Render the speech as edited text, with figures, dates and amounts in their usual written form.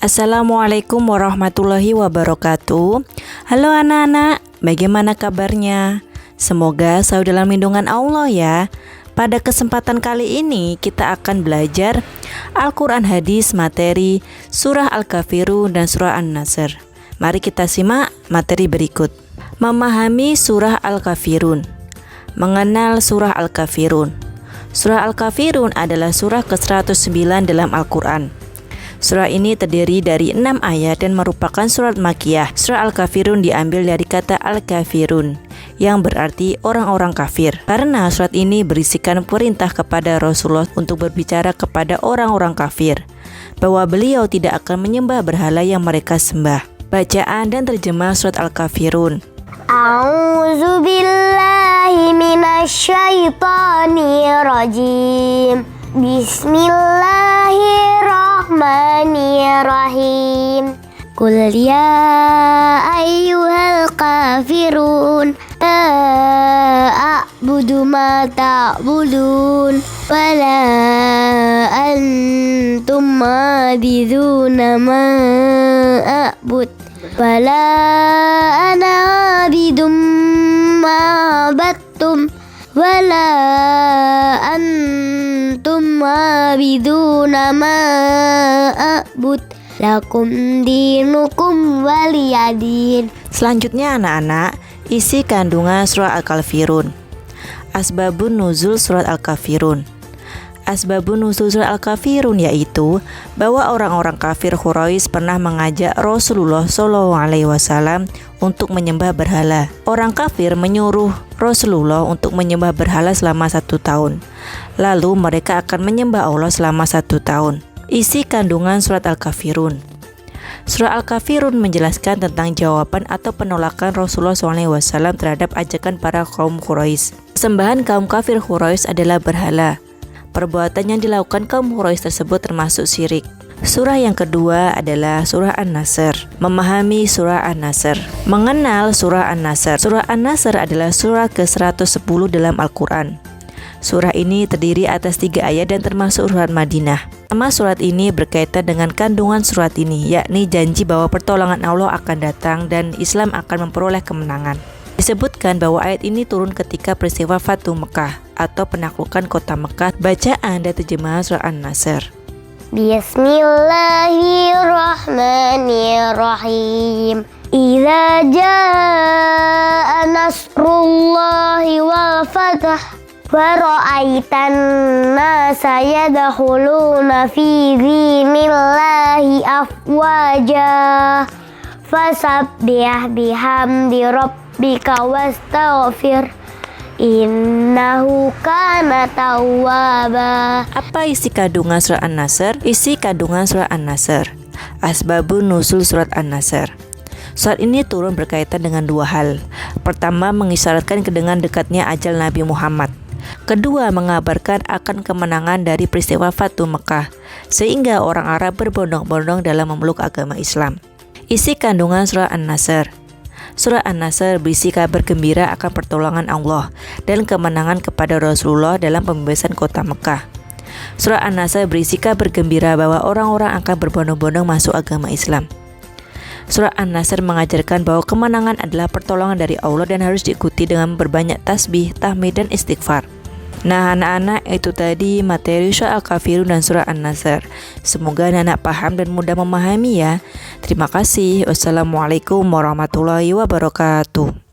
Assalamualaikum warahmatullahi wabarakatuh. Halo anak-anak, bagaimana kabarnya? Semoga selalu dalam lindungan Allah ya. Pada kesempatan kali ini kita akan belajar Al-Quran hadis materi surah Al-Kafirun dan surah An-Nasr. Mari kita simak materi berikut. Memahami surah Al-Kafirun. Mengenal surah Al-Kafirun. Surah Al-Kafirun adalah surah ke-109 dalam Al-Quran. Surah ini terdiri dari 6 ayat dan merupakan surat Makkiyah. Surah Al-Kafirun diambil dari kata Al-Kafirun yang berarti orang-orang kafir. Karena surat ini berisikan perintah kepada Rasulullah untuk berbicara kepada orang-orang kafir bahwa beliau tidak akan menyembah berhala yang mereka sembah. Bacaan dan terjemah surat Al-Kafirun. A'udzu billahi minasyaitonir rajim. Bismillahirrahmanirrahim. Qul ya ayyuhal kafirun la a'budu ma ta'budun wa la antum abiduna ma a'bud wa la ana abidum ma abattum wa la antum abiduna ma a'bud lakum dinukum waliyadin. Selanjutnya anak-anak, isi kandungan surah Al-Kafirun. Asbabun nuzul surat Al-Kafirun. Asbabun nuzul surat Al-Kafirun yaitu bahwa orang-orang kafir Quraisy pernah mengajak Rasulullah SAW untuk menyembah berhala. Orang kafir menyuruh Rasulullah untuk menyembah berhala selama 1 tahun. Lalu mereka akan menyembah Allah selama 1 tahun. Isi kandungan surat Al-Kafirun. Surah Al-Kafirun menjelaskan tentang jawaban atau penolakan Rasulullah SAW terhadap ajakan para kaum Quraisy. Sembahan kaum kafir Quraisy adalah berhala. Perbuatan yang dilakukan kaum Quraisy tersebut termasuk syirik. Surah yang kedua adalah surah An-Nasr. Memahami surah An-Nasr. Mengenal surah An-Nasr. Surah An-Nasr adalah surah ke-110 dalam Al-Quran. Surah ini terdiri atas 3 ayat dan termasuk surat Madinah. Nama surat ini berkaitan dengan kandungan surat ini, yakni janji bahwa pertolongan Allah akan datang dan Islam akan memperoleh kemenangan. Disebutkan bahwa ayat ini turun ketika peristiwa Fatu Mekah atau penaklukan kota Mekah. Bacaan dan terjemahan surah An-Nasr. Bismillahirrahmanirrahim. Idza jaa nasrullahi wal fath wa ra'aitan nasa yadkhuluna fi dinillahi afwaja fasabbih bihamdi rabbika wastaghfir innahu kana tawwaba. Apa isi kandungan surah An-Nasr? Isi kandungan surah An-Nasr. Asbabun nuzul surat An-Nasr. Surat ini turun berkaitan dengan 2 hal. Pertama, mengisyaratkan dengan dekatnya ajal Nabi Muhammad. Kedua, mengabarkan akan kemenangan dari peristiwa Fatu Mekah, sehingga orang Arab berbondong-bondong dalam memeluk agama Islam. Isi kandungan surah An-Nasr. Surah An-Nasr berisi kabar gembira akan pertolongan Allah dan kemenangan kepada Rasulullah dalam pembebasan kota Mekah. Surah An-Nasr berisi kabar gembira bahwa orang-orang akan berbondong-bondong masuk agama Islam. Surah An-Nasr mengajarkan bahwa kemenangan adalah pertolongan dari Allah dan harus diikuti dengan berbanyak tasbih, tahmid, dan istighfar. Nah anak-anak, itu tadi materi surah Al-Kafirun dan surah An-Nasr. Semoga anak-anak paham dan mudah memahami ya. Terima kasih. Wassalamualaikum warahmatullahi wabarakatuh.